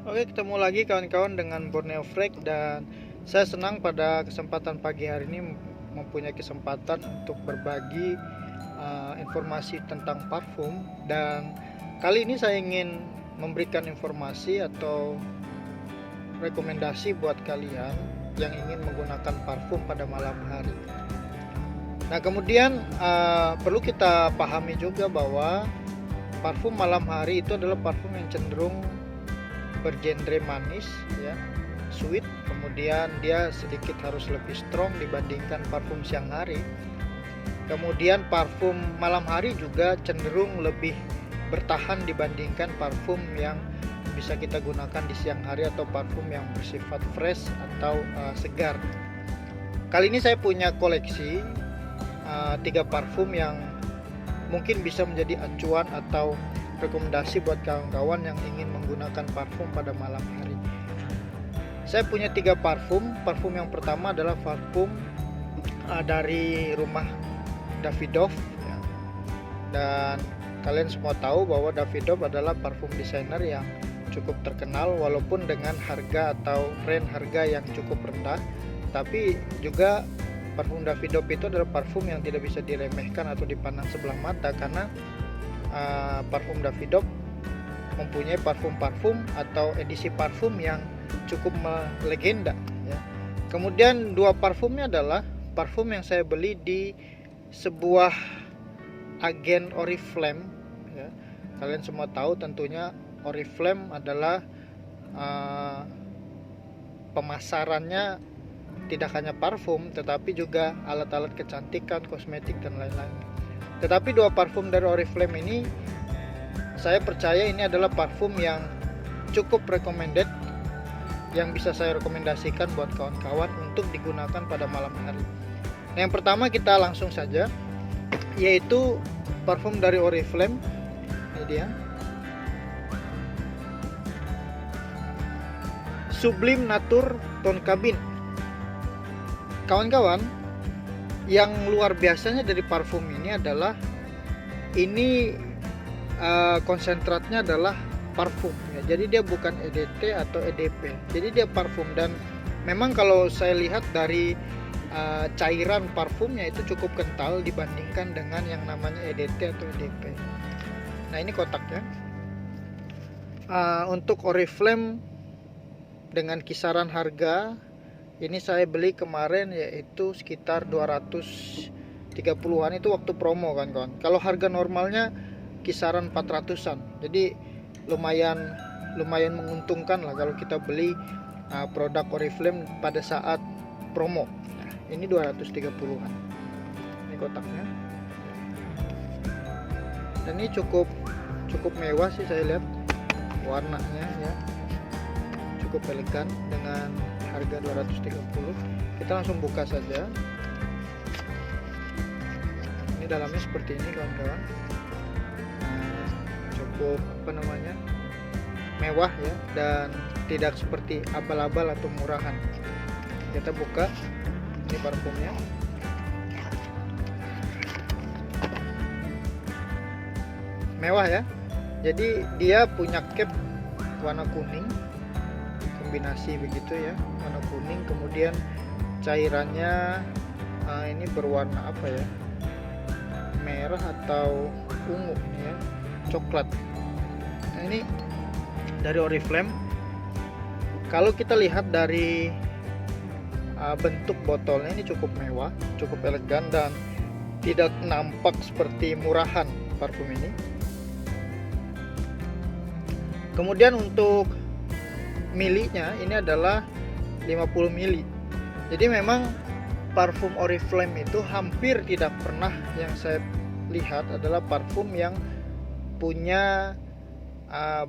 Oke, ketemu lagi kawan-kawan dengan Borneo Freak, dan saya senang pada kesempatan pagi hari ini mempunyai kesempatan untuk berbagi informasi tentang parfum. Dan kali ini saya ingin memberikan informasi atau rekomendasi buat kalian yang ingin menggunakan parfum pada malam hari. Nah, kemudian perlu kita pahami juga bahwa parfum malam hari itu adalah parfum yang cenderung bergenre manis ya, sweet, kemudian dia sedikit harus lebih strong dibandingkan parfum siang hari. Kemudian parfum malam hari juga cenderung lebih bertahan dibandingkan parfum yang bisa kita gunakan di siang hari atau parfum yang bersifat fresh atau segar. Kali ini saya punya koleksi 3 parfum yang mungkin bisa menjadi acuan atau rekomendasi buat kawan-kawan yang ingin menggunakan parfum pada malam hari. Saya punya 3 parfum. Parfum yang pertama adalah parfum dari rumah Davidoff ya. Dan kalian semua tahu bahwa Davidoff adalah parfum desainer yang cukup terkenal, walaupun dengan harga atau range harga yang cukup rendah, tapi juga parfum Davidoff itu adalah parfum yang tidak bisa diremehkan atau dipandang sebelah mata, karena parfum Davidoff mempunyai parfum-parfum atau edisi parfum yang cukup melegenda ya. Kemudian 2 parfumnya adalah parfum yang saya beli di sebuah agen Oriflame ya. Kalian semua tahu tentunya Oriflame adalah pemasarannya tidak hanya parfum tetapi juga alat-alat kecantikan, kosmetik dan lain-lain. Tetapi 2 parfum dari Oriflame ini saya percaya ini adalah parfum yang cukup recommended, yang bisa saya rekomendasikan buat kawan-kawan untuk digunakan pada malam hari. Nah, yang pertama kita langsung saja, yaitu parfum dari Oriflame. Ini dia, Sublime Nature Tone Cabin. Kawan-kawan, yang luar biasanya dari parfum ini adalah ini konsentratnya adalah parfum ya. Jadi dia bukan EDT atau EDP. Jadi dia parfum, dan memang kalau saya lihat dari cairan parfumnya itu cukup kental dibandingkan dengan yang namanya EDT atau EDP. Nah, ini kotaknya. Untuk Oriflame dengan kisaran harga ini saya beli kemarin yaitu sekitar 230-an, itu waktu promo kan kawan. Kalau harga normalnya kisaran 400-an. Jadi lumayan menguntungkan lah kalau kita beli produk Oriflame pada saat promo. Nah, ini 230-an. Ini kotaknya. Dan ini cukup mewah sih saya lihat. Warnanya ya. Cukup elegan dengan harga 230. Kita langsung buka saja. Ini dalamnya seperti ini kawan-kawan. Cukup mewah ya, dan tidak seperti abal-abal atau murahan. Kita buka. Ini parfumnya. Mewah ya. Jadi dia punya cap warna kuning, kombinasi begitu ya, warna kuning, kemudian cairannya ini berwarna apa ya, merah atau ungu ya, coklat. Nah, ini dari Oriflame. Kalau kita lihat dari bentuk botolnya, ini cukup mewah, cukup elegan, dan tidak nampak seperti murahan parfum ini. Kemudian untuk milinya ini adalah 50 mili. Jadi memang parfum Oriflame itu hampir tidak pernah yang saya lihat adalah parfum yang punya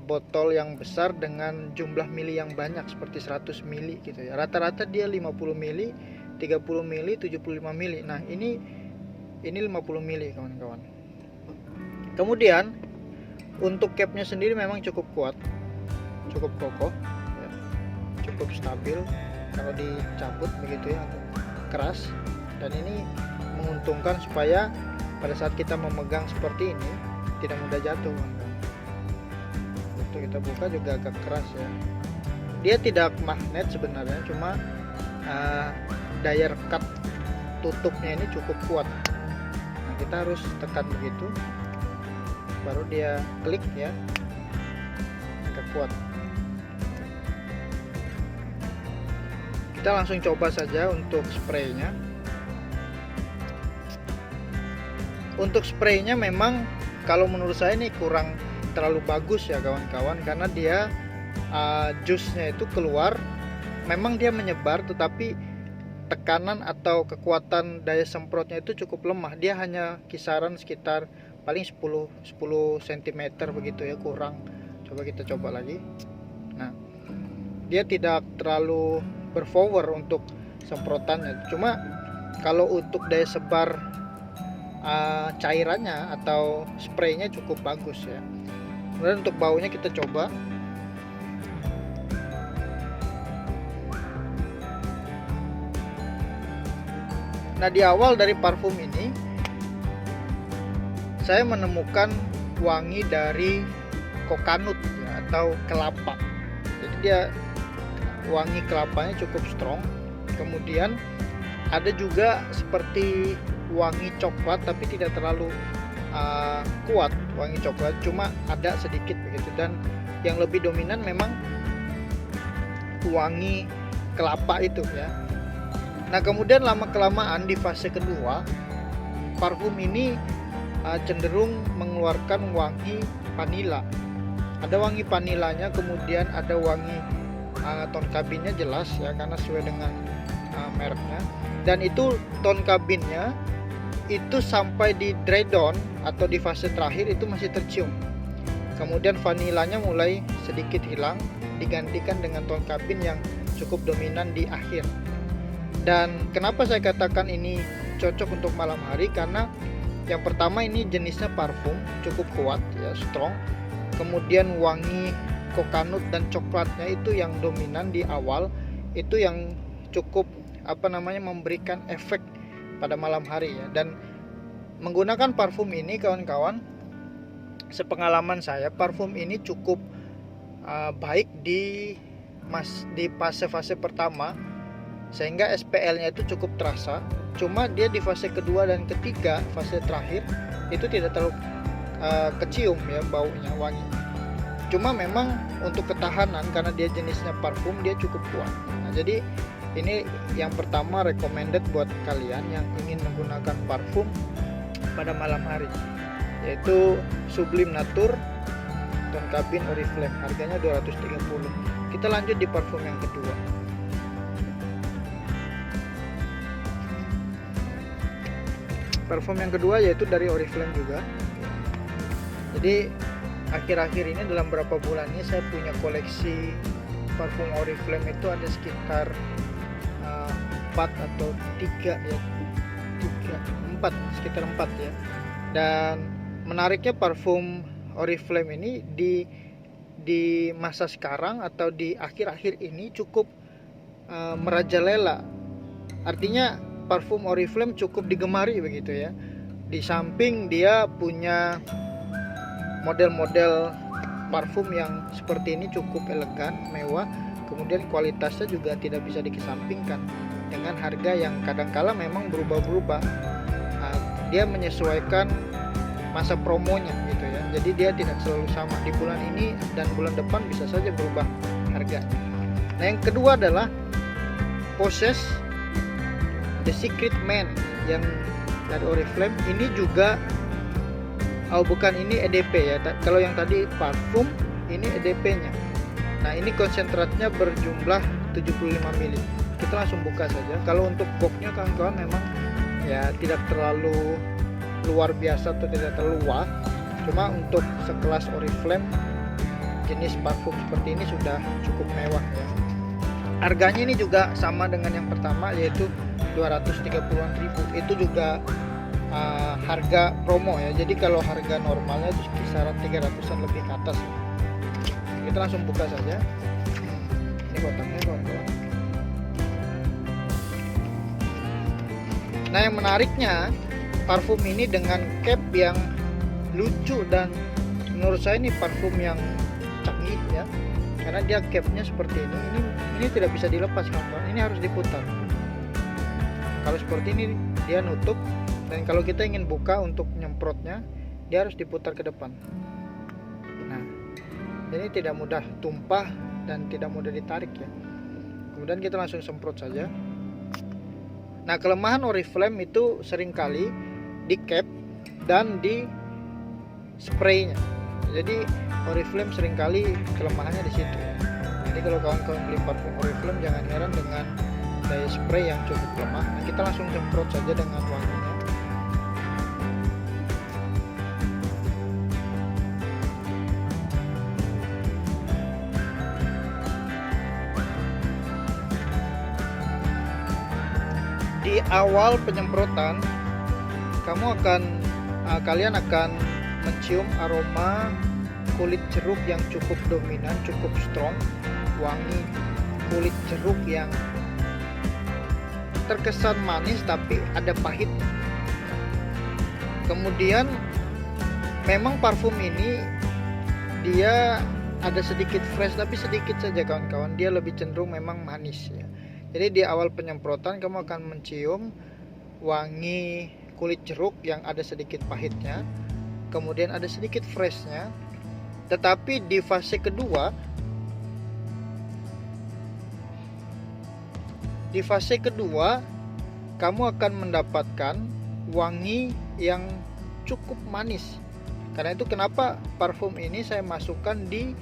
botol yang besar dengan jumlah mili yang banyak seperti 100 mili gitu ya. Rata-rata dia 50 mili, 30 mili, 75 mili. Nah, ini 50 mili kawan-kawan. Kemudian untuk capnya sendiri memang cukup kuat, cukup kokoh ya, cukup stabil kalau dicabut begitu ya, agak keras, dan ini menguntungkan supaya pada saat kita memegang seperti ini tidak mudah jatuh. Gitu. waktu kita buka juga agak keras ya. Dia tidak magnet sebenarnya, cuma daya rekat tutupnya ini cukup kuat. Nah, kita harus tekan begitu baru dia klik ya, agak kuat. Kita langsung coba saja untuk spraynya. Untuk spraynya memang kalau menurut saya ini kurang terlalu bagus ya kawan-kawan, karena dia jusnya itu keluar, memang dia menyebar tetapi tekanan atau kekuatan daya semprotnya itu cukup lemah. Dia hanya kisaran sekitar paling 10 cm begitu ya, kurang. Coba kita coba lagi. Nah, dia tidak terlalu berpower untuk semprotannya, cuma kalau untuk daya sebar cairannya atau spraynya cukup bagus ya. Kemudian untuk baunya kita coba. Nah, di awal dari parfum ini saya menemukan wangi dari coconut ya, atau kelapa. Jadi dia wangi kelapanya cukup strong. Kemudian ada juga seperti wangi coklat, tapi tidak terlalu kuat wangi coklat, cuma ada sedikit begitu. Dan yang lebih dominan memang wangi kelapa itu ya. Nah, kemudian lama kelamaan di fase kedua parfum ini cenderung mengeluarkan wangi vanila. Ada wangi vanilanya, kemudian ada wangi tone kabinnya jelas ya, karena sesuai dengan mereknya. Dan itu tone kabinnya itu sampai di dry down atau di fase terakhir itu masih tercium. Kemudian vanilanya mulai sedikit hilang, digantikan dengan tone kabin yang cukup dominan di akhir. Dan kenapa saya katakan ini cocok untuk malam hari? Karena yang pertama ini jenisnya parfum cukup kuat ya, strong. Kemudian wangi coconut dan coklatnya itu yang dominan di awal, itu yang cukup memberikan efek pada malam hari ya. Dan menggunakan parfum ini kawan-kawan, sepengalaman saya parfum ini cukup baik di fase-fase pertama, sehingga SPL-nya itu cukup terasa. Cuma dia di fase kedua dan ketiga, fase terakhir itu tidak terlalu kecium ya baunya, wangi. Cuma memang untuk ketahanan, karena dia jenisnya parfum, dia cukup kuat. Nah, jadi ini yang pertama recommended buat kalian yang ingin menggunakan parfum pada malam hari, yaitu Sublime Nature Tone Cabin Oriflame, harganya 230. Kita lanjut di parfum yang kedua. Parfum yang kedua yaitu dari Oriflame juga. Jadi akhir-akhir ini dalam beberapa bulan ini saya punya koleksi parfum Oriflame itu ada sekitar 4 atau 3 ya, 4, sekitar 4 ya. Dan menariknya parfum Oriflame ini di masa sekarang atau di akhir-akhir ini cukup merajalela. Artinya parfum Oriflame cukup digemari begitu ya. Di samping dia punya model-model parfum yang seperti ini cukup elegan, mewah, kemudian kualitasnya juga tidak bisa dikesampingkan dengan harga yang kadangkala memang berubah-berubah. Dia menyesuaikan masa promonya gitu ya. Jadi dia tidak selalu sama, di bulan ini dan bulan depan bisa saja berubah harga. Nah, yang kedua adalah Possess The Secret Man yang dari Oriflame. Ini juga bukan, ini EDP ya. Kalau yang tadi parfum, ini EDP-nya. Nah, ini konsentratnya berjumlah 75 ml. Kita langsung buka saja. Kalau untuk boxnya kawan-kawan memang ya tidak terlalu luar biasa atau tidak terlalu wah. Cuma untuk sekelas Oriflame jenis parfum seperti ini sudah cukup mewah ya. Harganya ini juga sama dengan yang pertama, yaitu 230-an ribu. Itu juga harga promo ya. Jadi kalau harga normalnya itu kisaran 300-an lebih ke atas. Kita langsung buka saja. Ini kotaknya kawan-kawan. Nah, yang menariknya parfum ini dengan cap yang lucu, dan menurut saya ini parfum yang wangi ya, karena dia capnya seperti ini tidak bisa dilepas kawan-kawan, ini harus diputar. Kalau seperti ini dia nutup, dan kalau kita ingin buka untuk nyemprotnya dia harus diputar ke depan. Nah, ini tidak mudah tumpah dan tidak mudah ditarik ya. Kemudian kita langsung semprot saja. Nah, kelemahan Oriflame itu seringkali di cap dan di spraynya. Jadi Oriflame seringkali kelemahannya di situ ya. Jadi kalau kawan-kawan beli parfum Oriflame jangan heran dengan daya spray yang cukup lemah. Nah, kita langsung semprot saja dengan wanginya. Di awal penyemprotan kalian akan mencium aroma kulit jeruk yang cukup dominan, cukup strong, wangi kulit jeruk yang terkesan manis tapi ada pahit. Kemudian memang parfum ini dia ada sedikit fresh tapi sedikit saja kawan-kawan, dia lebih cenderung memang manis ya. Jadi di awal penyemprotan kamu akan mencium wangi kulit jeruk yang ada sedikit pahitnya, kemudian ada sedikit freshnya. Tetapi di fase kedua kamu akan mendapatkan wangi yang cukup manis. Karena itu kenapa parfum ini saya masukkan di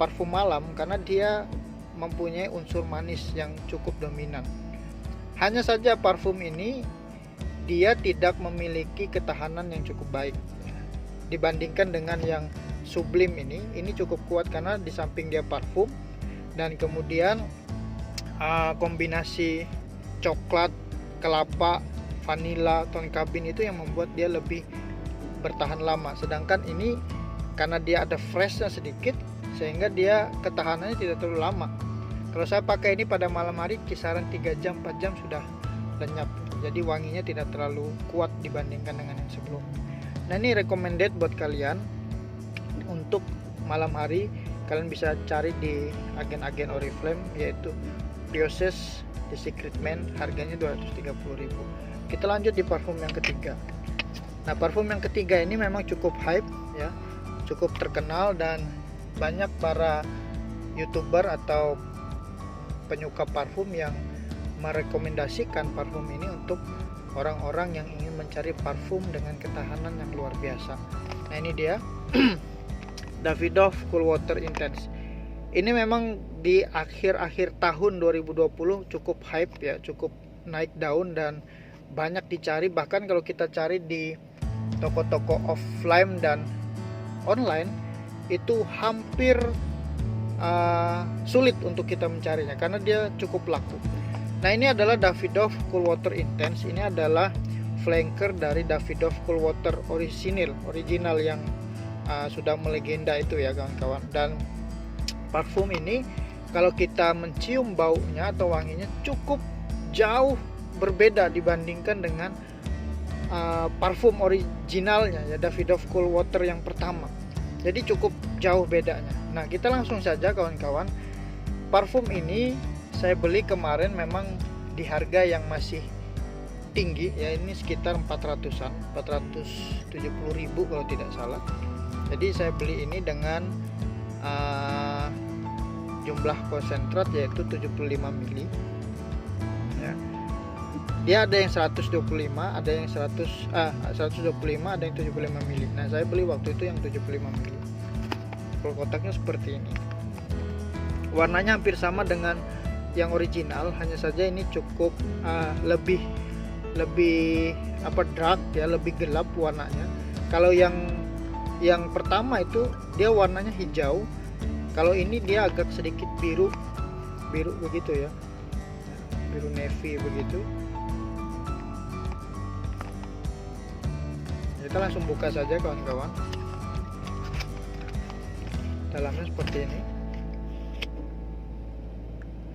parfum malam, karena dia mempunyai unsur manis yang cukup dominan. Hanya saja parfum ini dia tidak memiliki ketahanan yang cukup baik dibandingkan dengan yang Sublime ini cukup kuat karena di samping dia parfum dan kemudian kombinasi coklat, kelapa, vanila, tonkabin itu yang membuat dia lebih bertahan lama. Sedangkan ini karena dia ada freshnya sedikit sehingga dia ketahanannya tidak terlalu lama. Kalau saya pakai ini pada malam hari kisaran 3 jam 4 jam sudah lenyap. Jadi wanginya tidak terlalu kuat dibandingkan dengan yang sebelumnya. Nah, ini recommended buat kalian untuk malam hari. Kalian bisa cari di agen-agen Oriflame yaitu Diocese The Secret Man, harganya 230.000. Kita lanjut di parfum yang ketiga. Nah, parfum yang ketiga ini memang cukup hype ya, cukup terkenal dan banyak para YouTuber atau penyuka parfum yang merekomendasikan parfum ini untuk orang-orang yang ingin mencari parfum dengan ketahanan yang luar biasa. Nah, ini dia Davidoff Cool Water Intense. Ini memang di akhir-akhir tahun 2020 cukup hype ya, cukup naik daun dan banyak dicari. Bahkan kalau kita cari di toko-toko offline dan online itu hampir sulit untuk kita mencarinya karena dia cukup laku. Nah, ini adalah Davidoff Cool Water Intense. Ini adalah flanker dari Davidoff Cool Water original yang sudah melegenda itu ya kawan-kawan. Dan parfum ini kalau kita mencium baunya atau wanginya cukup jauh berbeda dibandingkan dengan parfum originalnya ya, Davidoff Cool Water yang pertama. Jadi cukup jauh bedanya. Nah, kita langsung saja kawan-kawan. Parfum ini saya beli kemarin memang di harga yang masih tinggi ya, ini sekitar 400-an, 470.000 kalau tidak salah. Jadi saya beli ini dengan jumlah konsentrat yaitu 75 mili ya. Dia ada yang 125, ada yang 125, ada yang 75 mili. Nah, saya beli waktu itu yang 75 mili. Full kotaknya seperti ini. Warnanya hampir sama dengan yang original, hanya saja ini cukup lebih dark ya, lebih gelap warnanya. Kalau yang pertama itu dia warnanya hijau. Kalau ini dia agak sedikit biru begitu ya, biru navy begitu. Kita langsung buka saja kawan-kawan. Dalamnya seperti ini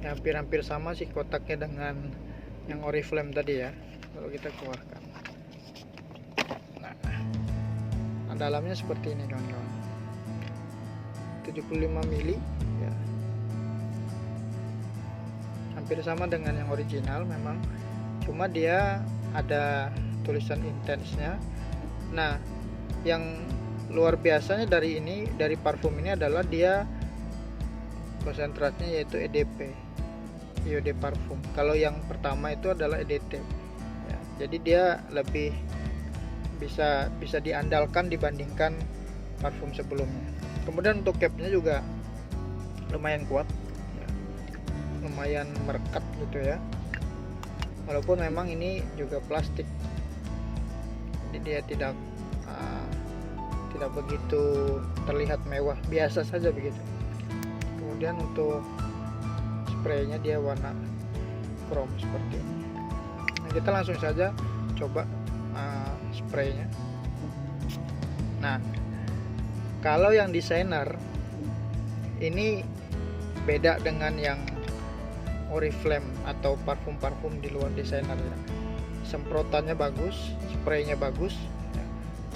ya, hampir sama sih kotaknya dengan yang Oriflame tadi ya. Kalau kita keluarkan, nah dalamnya seperti ini kawan-kawan. 75 mili ya. Hampir sama dengan yang original memang, cuma dia ada tulisan intensnya. Nah, yang luar biasanya dari parfum ini adalah dia konsentratnya yaitu EDP, Eau de Parfum. Kalau yang pertama itu adalah EDT ya, jadi dia lebih bisa diandalkan dibandingkan parfum sebelumnya. Kemudian untuk capnya juga lumayan kuat ya, lumayan merekat gitu ya, walaupun memang ini juga plastik, jadi dia tidak begitu terlihat mewah, biasa saja begitu. Kemudian untuk spraynya dia warna chrome seperti ini. Nah, kita langsung saja coba spraynya. Nah, kalau yang designer ini beda dengan yang Oriflame atau parfum-parfum di luar designer ya. Semprotannya bagus, spraynya bagus ya,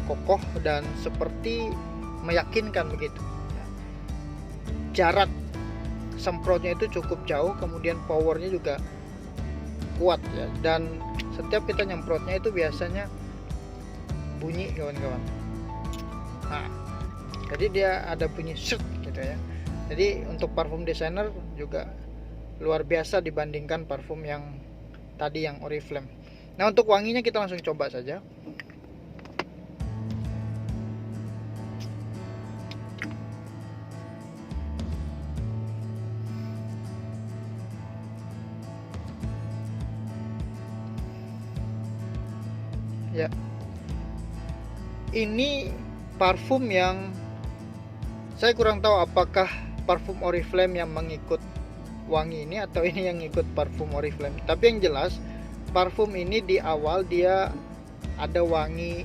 kokoh dan seperti meyakinkan begitu ya. Jarak semprotnya itu cukup jauh, kemudian powernya juga kuat ya, dan setiap kita nyemprotnya itu biasanya bunyi kawan-kawan. Nah, jadi dia ada bunyi shoot gitu ya. Jadi untuk parfum designer juga luar biasa dibandingkan parfum yang tadi yang Oriflame. Nah, untuk wanginya kita langsung coba saja. Ya, ini parfum yang saya kurang tahu apakah parfum Oriflame yang mengikut wangi ini atau ini yang ngikut parfum Oriflame. Tapi yang jelas parfum ini di awal dia ada wangi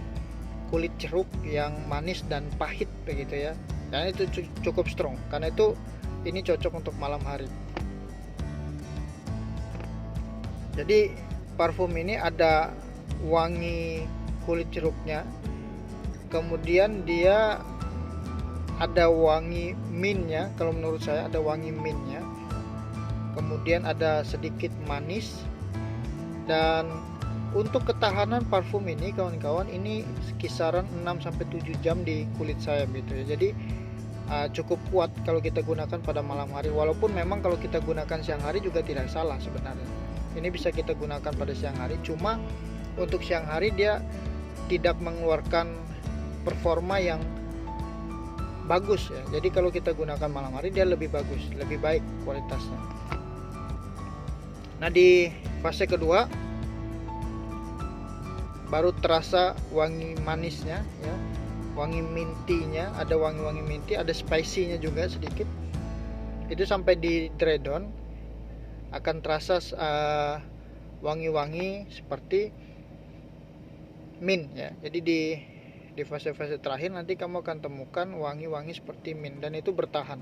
kulit jeruk yang manis dan pahit begitu ya. Dan itu cukup strong. Karena itu ini cocok untuk malam hari. Jadi parfum ini ada wangi kulit jeruknya, kemudian dia ada wangi mintnya. Kalau menurut saya ada wangi mintnya, kemudian ada sedikit manis. Dan untuk ketahanan parfum ini kawan-kawan, ini kisaran 6-7 jam di kulit saya gitu ya. Jadi cukup kuat kalau kita gunakan pada malam hari, walaupun memang kalau kita gunakan siang hari juga tidak salah sebenarnya. Ini bisa kita gunakan pada siang hari, cuma untuk siang hari dia tidak mengeluarkan performa yang bagus ya. Jadi kalau kita gunakan malam hari dia lebih bagus, lebih baik kualitasnya. Nah, di fase kedua baru terasa wangi manisnya ya, wangi mintinya, ada wangi-wangi minti, ada spicy-nya juga sedikit. Itu sampai di dry down akan terasa wangi-wangi seperti mint ya. Jadi di fase-fase terakhir nanti kamu akan temukan wangi-wangi seperti mint, dan itu bertahan.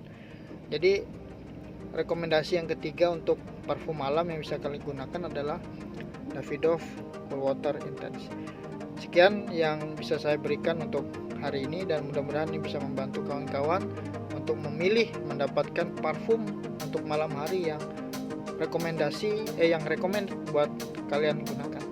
Jadi rekomendasi yang ketiga untuk parfum malam yang bisa kalian gunakan adalah Davidoff Cool Water Intense. Sekian yang bisa saya berikan untuk hari ini, dan mudah-mudahan ini bisa membantu kawan-kawan untuk memilih mendapatkan parfum untuk malam hari yang rekomend buat kalian gunakan.